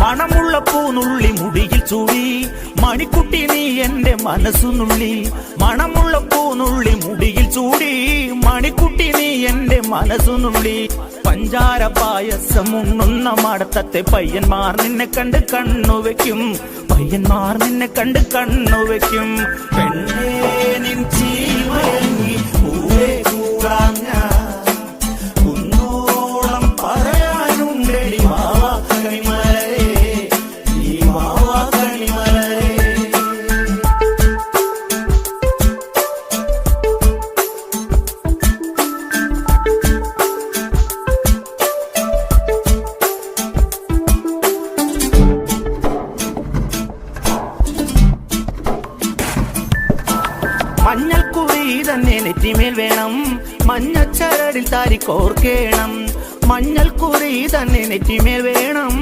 മണമുള്ള പൂനുള്ളി മുടിയിൽ ചൂടി മണിക്കുട്ടി നീ എന്റെ മനസ്സുനുള്ളി. മണമുള്ള പൂനുള്ളി മുടിയിൽ ചൂടി മണിക്കുട്ടി നീ എന്റെ മനസ്സുനുള്ളി. പഞ്ചാര പായസം ഉണ്ണുന്ന മടത്തത്തെ പയ്യന്മാർ നിന്നെ കണ്ട് കണ്ണുവെക്കും. പയ്യന്മാർ നിന്നെ കണ്ട് കണ്ണുവെക്കും. പെണ്ണേ നിൻ ചീമയങ്ങി പൂവേ കൂടാഞ്ഞ കുന്നോളം പറയാനുണ്ടടി മാവാ കണിമലരേ, ഈ മാവാ കണിമലരേ. മഞ്ഞൾക്കുറി തന്നെ നെറ്റിമേൽ വേണം, മഞ്ഞച്ചരടിൽ താരിക്കോർക്കേണം. മഞ്ഞൾക്കുറി തന്നെ നെറ്റിമേൽ വേണം,